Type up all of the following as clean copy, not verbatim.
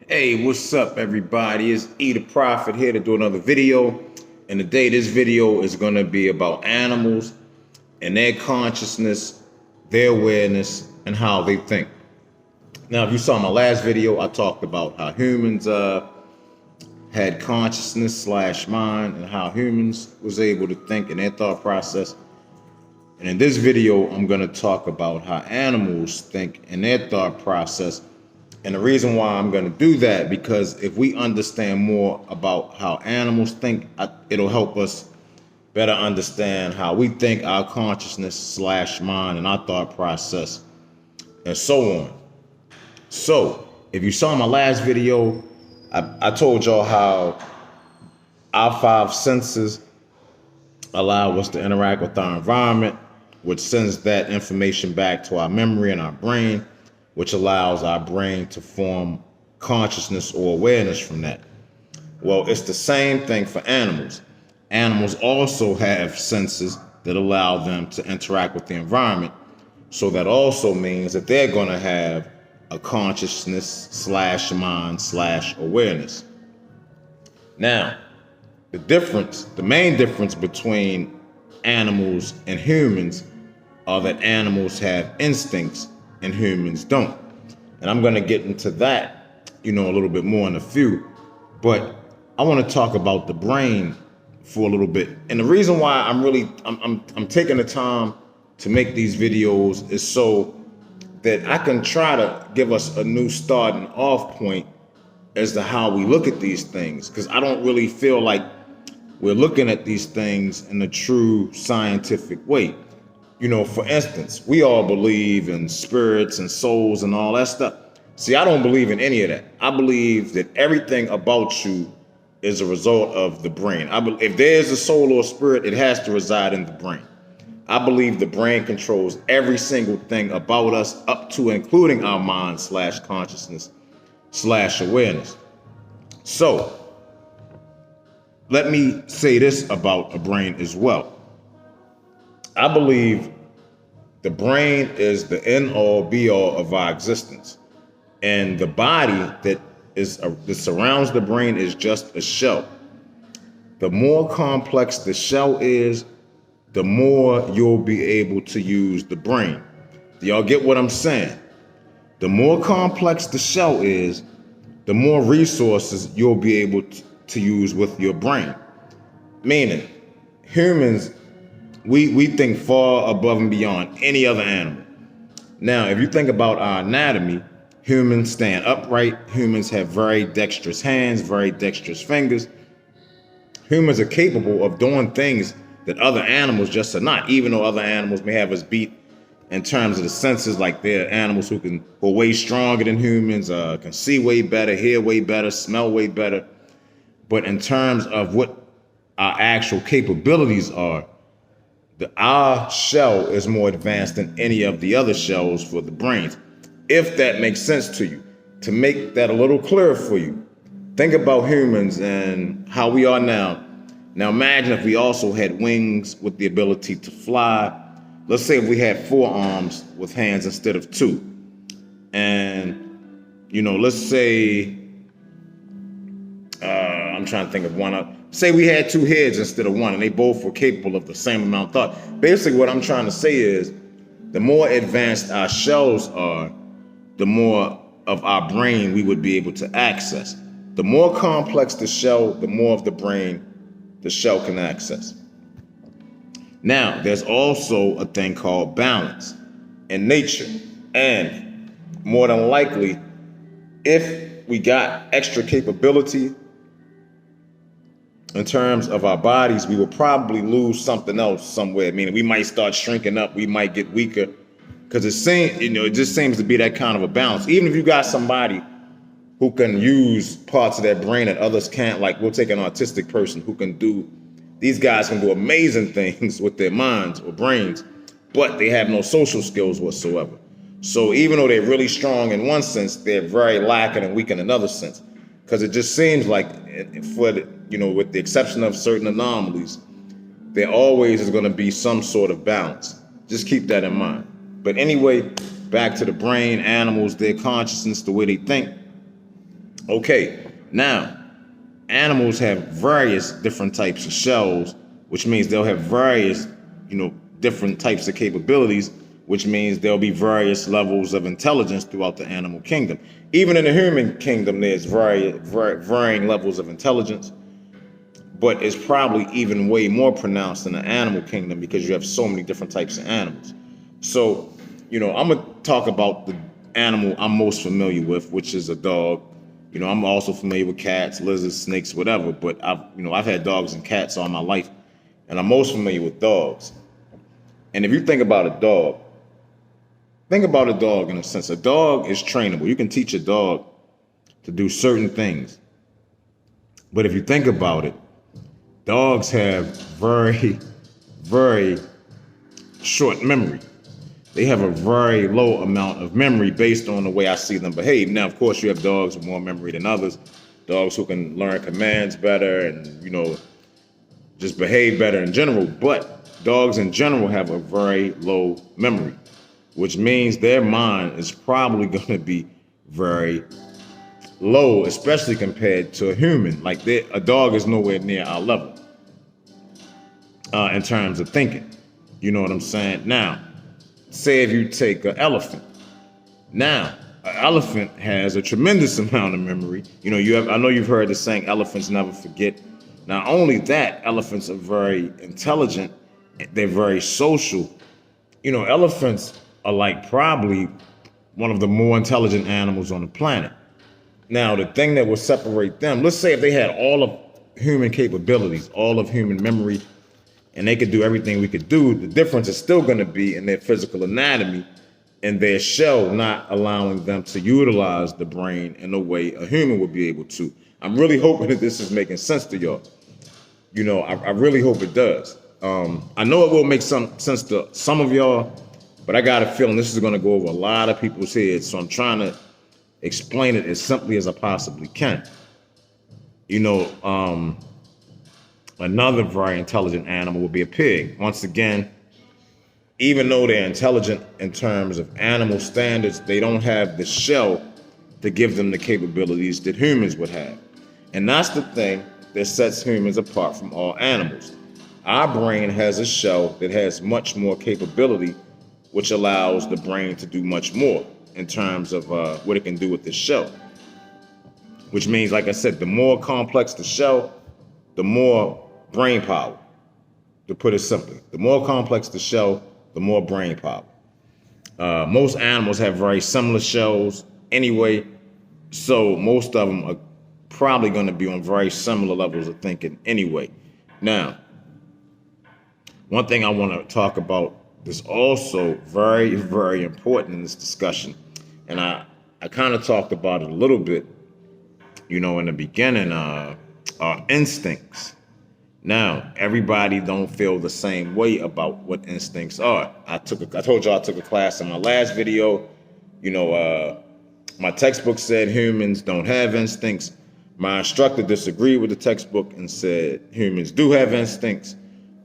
Hey, what's up, everybody? It's E the Prophet here to do another video. And today, this video is going to be about animals and their consciousness, their awareness, and how they think. Now, if you saw my last video, I talked about how humans had consciousness / mind, and how humans was able to think in their thought process. And in this video, I'm going to talk about how animals think in their thought process. And the reason why I'm going to do that, because if we understand more about how animals think, it'll help us better understand how we think, our consciousness / mind, and our thought process, and so on. So if you saw my last video, I told y'all how our 5 senses allow us to interact with our environment, which sends that information back to our memory and our brain, which allows our brain to form consciousness or awareness from that. Well, it's the same thing for animals. Animals also have senses that allow them to interact with the environment. So that also means that they're going to have a consciousness / mind / awareness. Now, the main difference between animals and humans are that animals have instincts and humans don't. And I'm going to get into that, a little bit more in a few. But I want to talk about the brain for a little bit. And the reason why I'm taking the time to make these videos is so that I can try to give us a new starting off point as to how we look at these things. Because I don't really feel like we're looking at these things in a true scientific way. For instance, we all believe in spirits and souls and all that stuff. See, I don't believe in any of that. I believe that everything about you is a result of the brain. If there's a soul or a spirit, it has to reside in the brain. I believe the brain controls every single thing about us, up to including our mind / consciousness / awareness. So let me say this about a brain as well. I believe the brain is the end all be all of our existence. And the body that surrounds the brain is just a shell. The more complex the shell is, the more you'll be able to use the brain. Do y'all get what I'm saying? The more complex the shell is, the more resources you'll be able to use with your brain. Meaning, humans, we think far above and beyond any other animal. Now, if you think about our anatomy, humans stand upright. Humans have very dexterous hands, very dexterous fingers. Humans are capable of doing things that other animals just are not, even though other animals may have us beat in terms of the senses, like they're animals who are way stronger than humans, can see way better, hear way better, smell way better. But in terms of what our actual capabilities are, our shell is more advanced than any of the other shells for the brains. If that makes sense to you, to make that a little clearer for you, think about humans and how we are now. Now imagine if we also had wings with the ability to fly. Let's say if we had 4 arms with hands instead of 2. And, let's say, I'm trying to think of one. Say we had 2 heads instead of 1, and they both were capable of the same amount of thought. Basically, what I'm trying to say is, the more advanced our shells are, the more of our brain we would be able to access. The more complex the shell, the more of the brain the shell can access. Now, there's also a thing called balance in nature. And more than likely, if we got extra capability in terms of our bodies, we will probably lose something else somewhere. Meaning we might start shrinking up, we might get weaker, because it just seems to be that kind of a balance. Even if you got somebody who can use parts of their brain that others can't, like we'll take an autistic person who can do, these guys can do amazing things with their minds or brains, but they have no social skills whatsoever. So even though they're really strong in one sense, they're very lacking and weak in another sense. Because it just seems like, with the exception of certain anomalies, there always is going to be some sort of balance. Just keep that in mind. But anyway, back to the brain, animals, their consciousness, the way they think. Okay, now animals have various different types of shells, which means they'll have various, different types of capabilities, which means there'll be various levels of intelligence throughout the animal kingdom. Even in the human kingdom, there's varying levels of intelligence, but it's probably even way more pronounced in the animal kingdom because you have so many different types of animals. So, I'm gonna talk about the animal I'm most familiar with, which is a dog. I'm also familiar with cats, lizards, snakes, whatever, but I've had dogs and cats all my life, and I'm most familiar with dogs. And if you think about a dog, in a sense. A dog is trainable. You can teach a dog to do certain things. But if you think about it, dogs have very, very short memory. They have a very low amount of memory based on the way I see them behave. Now, of course, you have dogs with more memory than others. Dogs who can learn commands better and, just behave better in general. But dogs in general have a very low memory, which means their mind is probably going to be very low, especially compared to a human. Like a dog is nowhere near our level in terms of thinking. You know what I'm saying? Now, say if you take an elephant. Now, an elephant has a tremendous amount of memory. I know you've heard the saying, elephants never forget. Not only that, elephants are very intelligent. They're very social. Elephants are like probably one of the more intelligent animals on the planet. Now, the thing that will separate them, let's say if they had all of human capabilities, all of human memory, and they could do everything we could do, the difference is still going to be in their physical anatomy and their shell not allowing them to utilize the brain in a way a human would be able to. I'm really hoping that this is making sense to y'all. I really hope it does. I know it will make some sense to some of y'all, but I got a feeling this is going to go over a lot of people's heads, so I'm trying to explain it as simply as I possibly can. Another very intelligent animal would be a pig. Once again, even though they're intelligent in terms of animal standards, they don't have the shell to give them the capabilities that humans would have. And that's the thing that sets humans apart from all animals. Our brain has a shell that has much more capability, which allows the brain to do much more in terms of what it can do with the shell. Which means, like I said, the more complex the shell, the more brain power, to put it simply. The more complex the shell, the more brain power. Most animals have very similar shells anyway, so most of them are probably going to be on very similar levels of thinking anyway. Now, one thing I want to talk about is also very, very important in this discussion, and I kind of talked about it a little bit, in the beginning, our instincts. Now, everybody don't feel the same way about what instincts are. I told y'all I took a class in my last video. My textbook said humans don't have instincts. My instructor disagreed with the textbook and said humans do have instincts.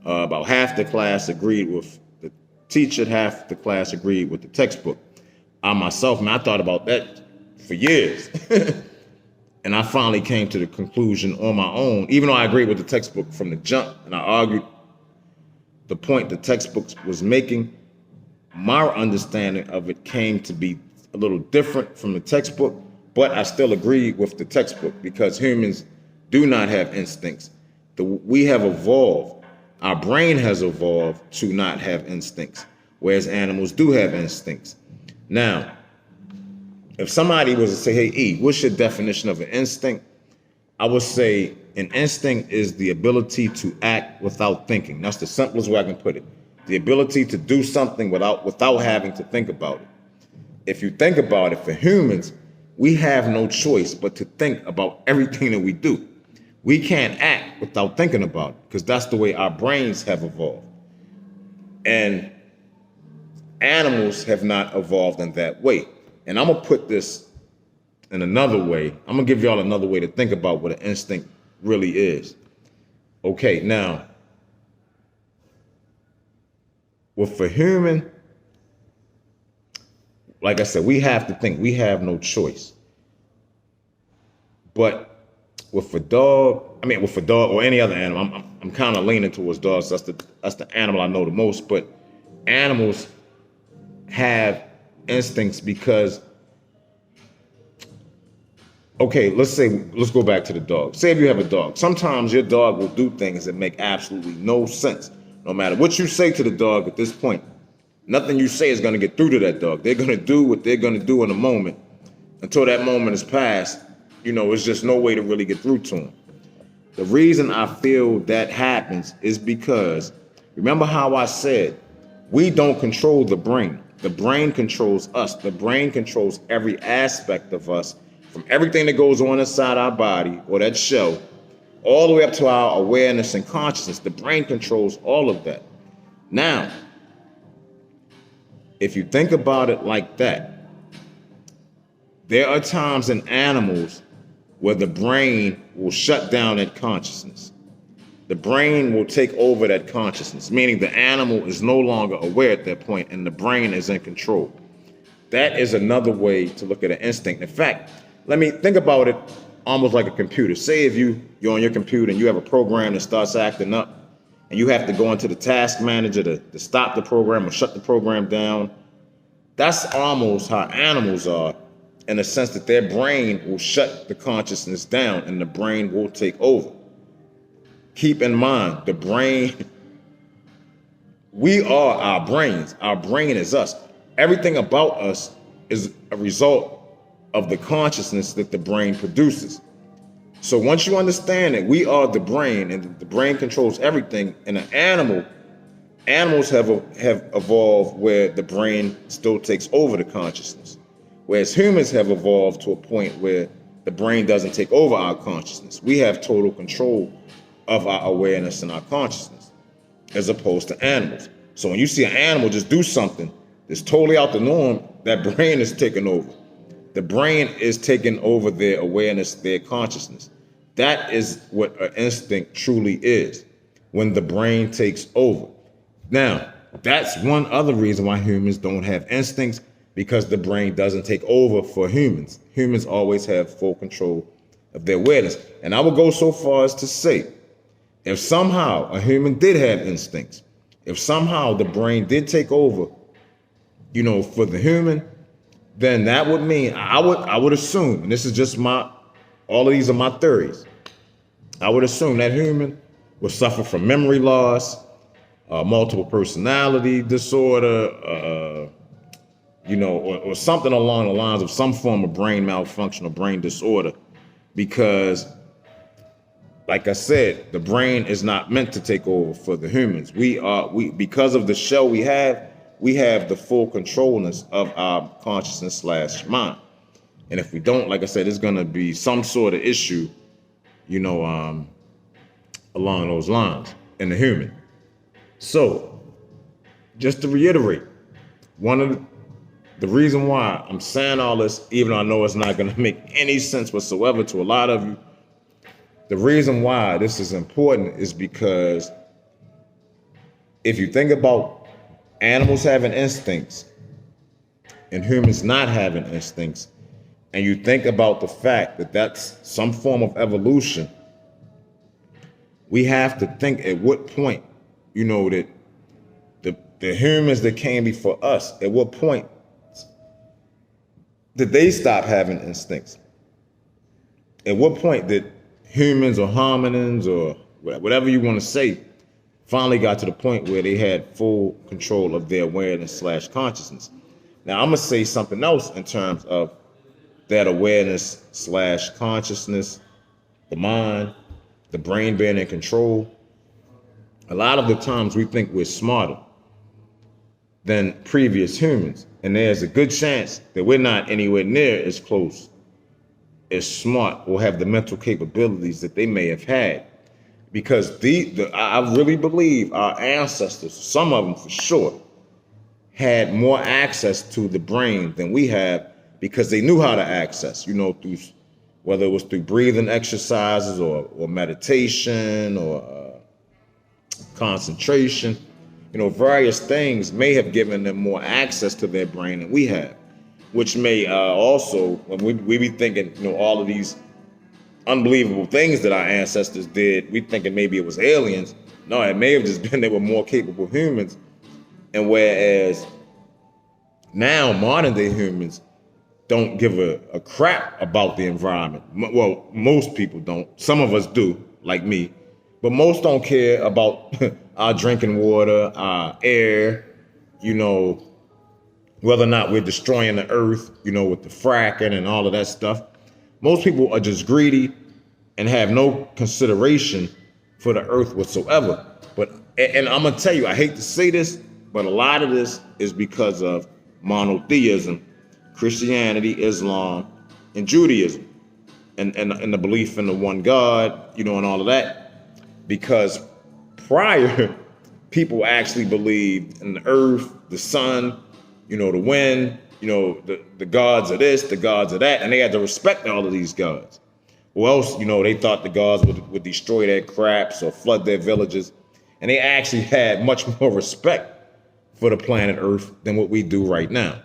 About half the class agreed with the teacher, half the class agreed with the textbook. I myself, I thought about that for years. And I finally came to the conclusion on my own, even though I agreed with the textbook from the jump, and I argued the point the textbook was making, my understanding of it came to be a little different from the textbook, but I still agreed with the textbook because humans do not have instincts. We have evolved. Our brain has evolved to not have instincts, whereas animals do have instincts. Now, if somebody was to say, hey, E, what's your definition of an instinct? I would say an instinct is the ability to act without thinking. That's the simplest way I can put it. The ability to do something without having to think about it. If you think about it, for humans, we have no choice but to think about everything that we do. We can't act without thinking about it because that's the way our brains have evolved. And animals have not evolved in that way. And I'm going to put this in another way. I'm going to give y'all another way to think about what an instinct really is. Okay, now, for human, like I said, we have to think. We have no choice. But with a dog, with a dog or any other animal, I'm kind of leaning towards dogs. That's the animal I know the most. But animals have instincts because, okay, let's go back to the dog. Say if you have a dog, sometimes your dog will do things that make absolutely no sense. No matter what you say to the dog at this point, nothing you say is going to get through to that dog. They're going to do what they're going to do in a moment. Until that moment is past, it's just no way to really get through to them. The reason I feel that happens is because, remember how I said, we don't control the brain. The brain controls us. The brain controls every aspect of us, from everything that goes on inside our body or that shell, all the way up to our awareness and consciousness. The brain controls all of that. Now, if you think about it like that, there are times in animals where the brain will shut down that consciousness. The brain will take over that consciousness, meaning the animal is no longer aware at that point and the brain is in control. That is another way to look at an instinct. In fact, let me think about it almost like a computer. Say if you're on your computer and you have a program that starts acting up and you have to go into the task manager to stop the program or shut the program down. That's almost how animals are, in the sense that their brain will shut the consciousness down and the brain will take over. Keep in mind, the brain, we are our brains. Our brain is us. Everything about us is a result of the consciousness that the brain produces. So once you understand that we are the brain and the brain controls everything, in an animals have evolved where the brain still takes over the consciousness. Whereas humans have evolved to a point where the brain doesn't take over our consciousness. We have total control of our awareness and our consciousness, as opposed to animals. So when you see an animal just do something that's totally out the norm, that brain is taking over. The brain is taking over their awareness, their consciousness. That is what an instinct truly is, when the brain takes over. Now, that's one other reason why humans don't have instincts, because the brain doesn't take over for humans. Humans always have full control of their awareness. And I would go so far as to say, if somehow a human did have instincts, if somehow the brain did take over, for the human, then that would mean, I would assume, and this is just all of these are my theories, I would assume that human would suffer from memory loss, multiple personality disorder, or something along the lines of some form of brain malfunction or brain disorder, because, like I said, the brain is not meant to take over for the humans. We because of the shell we have the full controlness of our consciousness / mind. And if we don't, like I said, it's going to be some sort of issue, along those lines in the human. So, just to reiterate, one of the reason why I'm saying all this, even though I know it's not going to make any sense whatsoever to a lot of you, the reason why this is important is because if you think about animals having instincts and humans not having instincts, and you think about the fact that that's some form of evolution, we have to think at what point, that the humans that came before us, at what point did they stop having instincts? At what point did humans or hominins or whatever you want to say finally got to the point where they had full control of their awareness / consciousness? Now, I'm going to say something else in terms of that awareness / consciousness, the mind, the brain being in control. A lot of the times we think we're smarter than previous humans. And there's a good chance that we're not anywhere near as close, as smart, or have the mental capabilities that they may have had. Because I really believe our ancestors, some of them for sure, had more access to the brain than we have, because they knew how to access, through, whether it was through breathing exercises or meditation or concentration. Various things may have given them more access to their brain than we have, which may also, when we be thinking, all of these unbelievable things that our ancestors did, we thinking maybe it was aliens. No, it may have just been they were more capable humans. And whereas now modern day humans don't give a crap about the environment. Well, most people don't. Some of us do, like me. But most don't care about our drinking water, our air, whether or not we're destroying the earth, with the fracking and all of that stuff. Most people are just greedy and have no consideration for the earth whatsoever. And I'm going to tell you, I hate to say this, but a lot of this is because of monotheism, Christianity, Islam, and Judaism, and the belief in the one God, and all of that. Because prior, people actually believed in the earth, the sun, the wind, the gods of this, the gods of that, and they had to respect all of these gods. Or else, they thought the gods would destroy their crops or flood their villages. And they actually had much more respect for the planet Earth than what we do right now.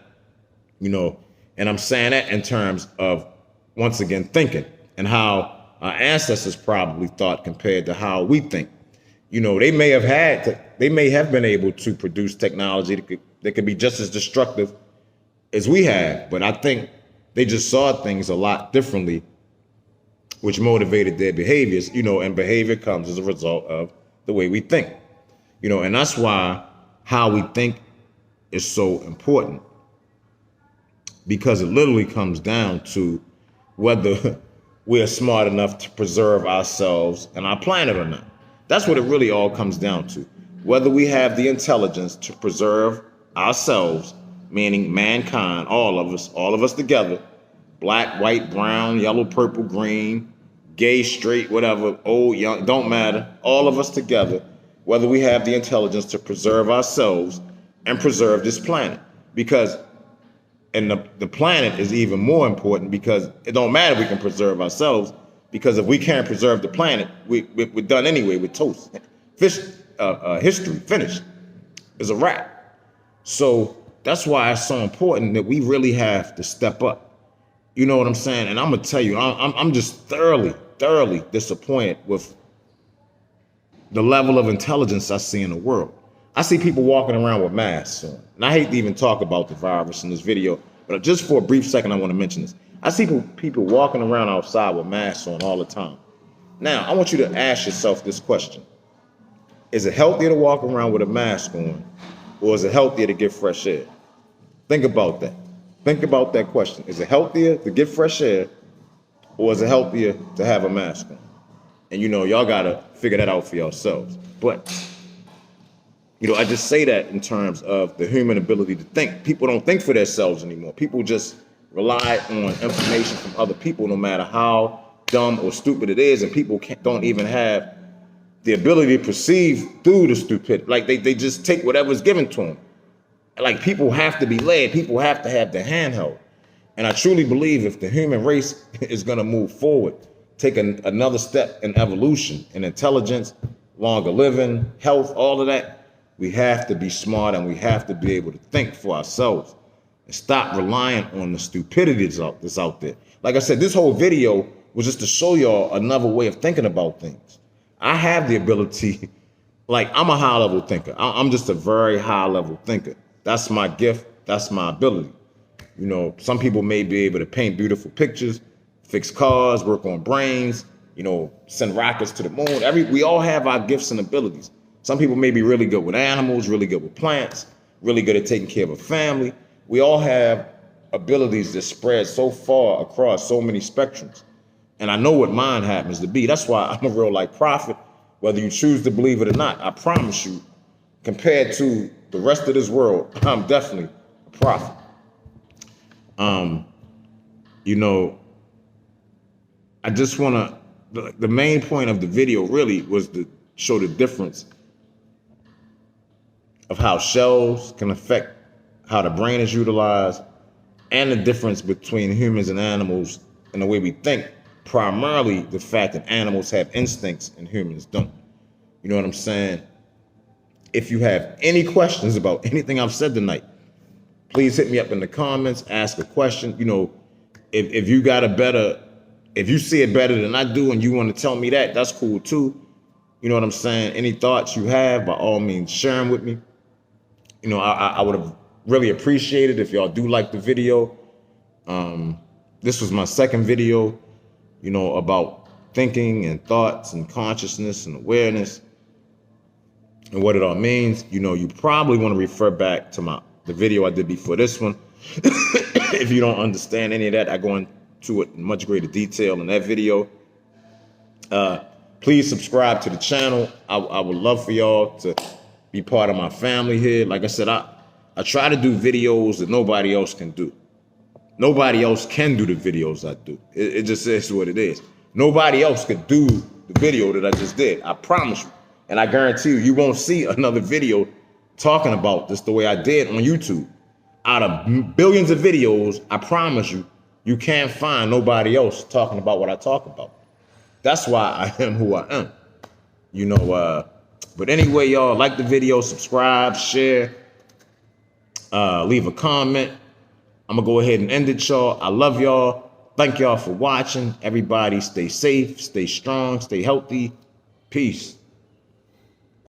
And I'm saying that in terms of, once again, thinking and how our ancestors probably thought compared to how we think. They may have been able to produce technology that could be just as destructive as we have, but I think they just saw things a lot differently, which motivated their behaviors, and behavior comes as a result of the way we think, and that's why how we think is so important, because it literally comes down to whether we're smart enough to preserve ourselves and our planet or not. That's what it really all comes down to. Whether we have the intelligence to preserve ourselves, meaning mankind, all of us together, black, white, brown, yellow, purple, green, gay, straight, whatever, old, young, don't matter, all of us together, whether we have the intelligence to preserve ourselves and preserve this planet. And the planet is even more important, because it don't matter if we can preserve ourselves, because if we can't preserve the planet, we're done anyway. We're toast. History finished. It's a wrap. So that's why it's so important that we really have to step up. You know what I'm saying? And I'm gonna tell you, I'm just thoroughly disappointed with the level of intelligence I see in the world. I see people walking around with masks on. And I hate to even talk about the virus in this video, but just for a brief second, I want to mention this. I see people walking around outside with masks on all the time. Now, I want you to ask yourself this question. Is it healthier to walk around with a mask on, or is it healthier to get fresh air? Think about that. Think about that question. Is it healthier to get fresh air, or is it healthier to have a mask on? And y'all got to figure that out for yourselves. But I just say that in terms of the human ability to think. People don't think for themselves anymore. People just rely on information from other people, no matter how dumb or stupid it is. And people don't even have the ability to perceive through the stupidity. Like they just take whatever's given to them. Like people have to be led. People have to have their hand held. And I truly believe if the human race is going to move forward, take another step in evolution, in intelligence, longer living, health, all of that, we have to be smart, and we have to be able to think for ourselves and stop relying on the stupidity that's out there. Like I said, this whole video was just to show y'all another way of thinking about things. I have the ability, like I'm a high level thinker. I'm just a very high level thinker. That's my gift. That's my ability. Some people may be able to paint beautiful pictures, fix cars, work on brains, send rockets to the moon. We all have our gifts and abilities. Some people may be really good with animals, really good with plants, really good at taking care of a family. We all have abilities that spread so far across so many spectrums. And I know what mine happens to be. That's why I'm a real life prophet, whether you choose to believe it or not. I promise you, compared to the rest of this world, I'm definitely a prophet. I just want to, the main point of the video really was to show the difference of how shells can affect how the brain is utilized, and the difference between humans and animals and the way we think, primarily the fact that animals have instincts and humans don't. You know what I'm saying? If you have any questions about anything I've said tonight, please hit me up in the comments, ask a question. If you got a better if you see it better than I do and you want to tell me that, that's cool too. You know what I'm saying? Any thoughts you have, by all means, share them with me. You know, I would have really appreciated if y'all do like the video. This was my second video, you know, about thinking and thoughts and consciousness and awareness and what it all means. You know, you probably want to refer back to the video I did before this one. If you don't understand any of that, I go into it in much greater detail in that video. Please subscribe to the channel. I would love for y'all to be part of my family here. Like I said, I try to do videos that nobody else can do. Nobody else can do the videos I do. It just is what it is. Nobody else could do the video that I just did. I promise you. And I guarantee you, you won't see another video talking about this the way I did on YouTube. Out of billions of videos, I promise you, you can't find nobody else talking about what I talk about. That's why I am who I am. You know, but anyway, y'all, like the video, subscribe, share, leave a comment. I'm going to go ahead and end it, y'all. I love y'all. Thank y'all for watching. Everybody stay safe, stay strong, stay healthy. Peace.